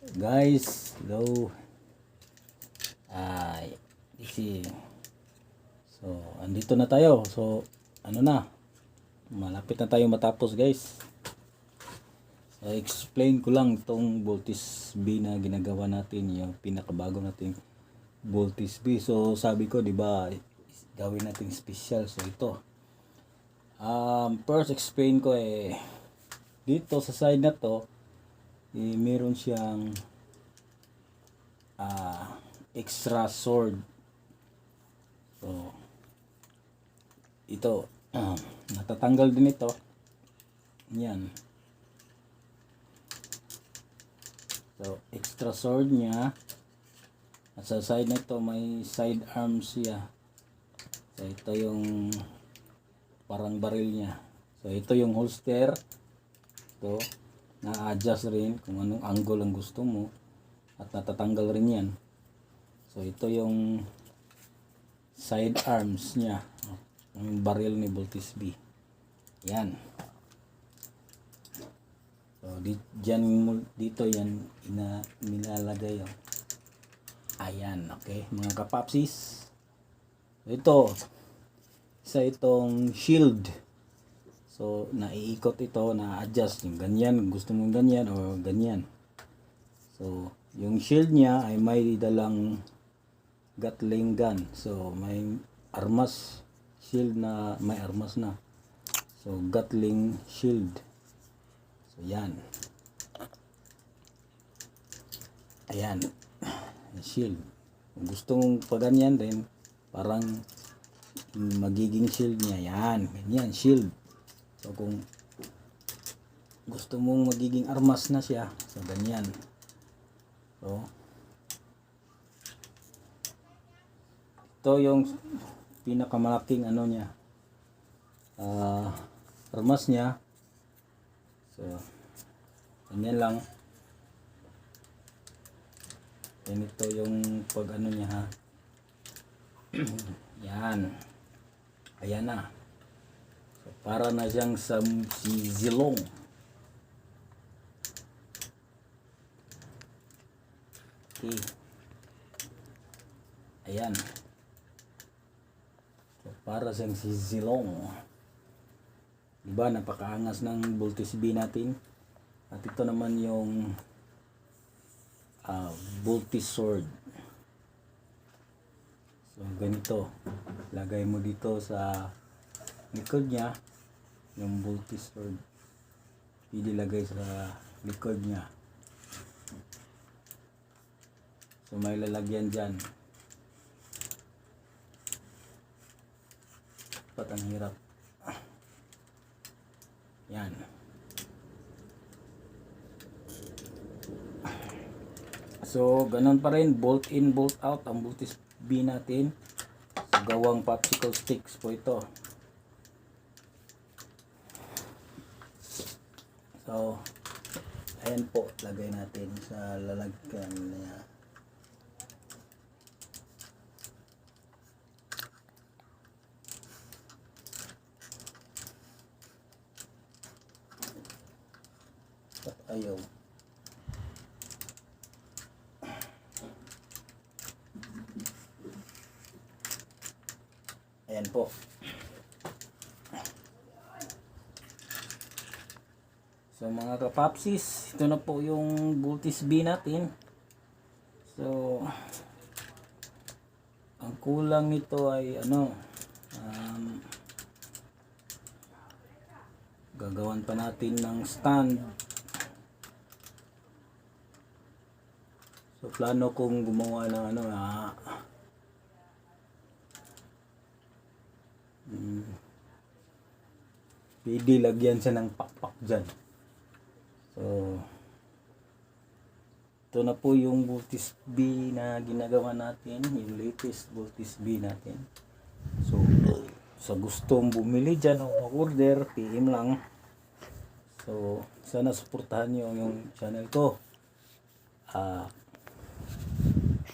Guys, hello. Ay, easy. So, andito na tayo. So, ano na? Malapit na tayo matapos, guys. So, explain ko lang itong voltage B na ginagawa natin, yung pinakabago nating voltage B. So, sabi ko, 'di ba, gawin natin special. So, ito. First explain ko dito sa side na to, meron siyang extra sword. So, ito, natatanggal din ito. Yan. So, extra sword niya. At sa side na ito, may side arms siya. So, ito yung parang baril niya. So, ito yung holster. Ito, na-adjust rin kung anong angle ang gusto mo. At natatanggal rin yan. So, ito yung side arms niya. Yung baril ni Voltis B. Yan. So, dito yan nilalagay yung. Ayan, okay. Mga kapapsis. Ito, isa itong shield. So, naiikot ito, na-adjust yung ganyan. Gusto mong ganyan o ganyan. So, yung shield niya ay may dalang Gatling gun. So, may armas. Shield na may armas na. So, Gatling shield. So, yan. Ayan. Shield. Kung gusto mong paganyan din, parang magiging shield niya. Yan. Ganyan, shield. So, kung gusto mong magiging armas na siya, so, ganyan. So, ito yung pinakamalaking ano niya, armas niya. So, ganyan lang. Ganito yung pag ano niya, ha. Yan. Ayan na. So, para na siyang si Zilong. Okay. Ayan. So, para siyang si Zilong. Diba, napakaangas ng voltage B natin. At ito naman yung voltage sword. So, ganito. Lagay mo dito sa likod niya yung voltage sword. Ilagay sa likod niya. So, may lalagyan dyan. Ang hirap. Yan. So, ganun pa rin. Bolt in, bolt out ang voltage B natin. So, gawang popsicle sticks po ito. So, ayan po. Lagay natin sa lalagyan niya. Ayaw. Ayan po. So, mga kapapsis, ito na po yung voltage B natin. So, ang kulang nito ay gagawan pa natin ng stand. So, plano kong gumawa ng pwede lagyan siya ng pakpak dyan. So, ito na po yung voltage B na ginagawa natin, yung latest voltage B natin. So, sa gustong bumili dyan o order, PM lang. So, sana suportahan nyo yung channel ko.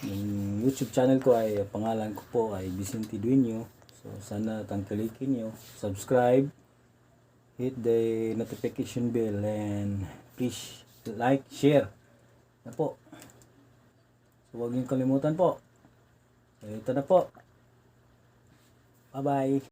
Yung YouTube channel ko ay, pangalan ko po ay Vicente Dueño. So, sana tangkilikin nyo, subscribe, hit the notification bell, and please like, share Na po. So, huwag niyong kalimutan po. So, ito na po. Bye-bye.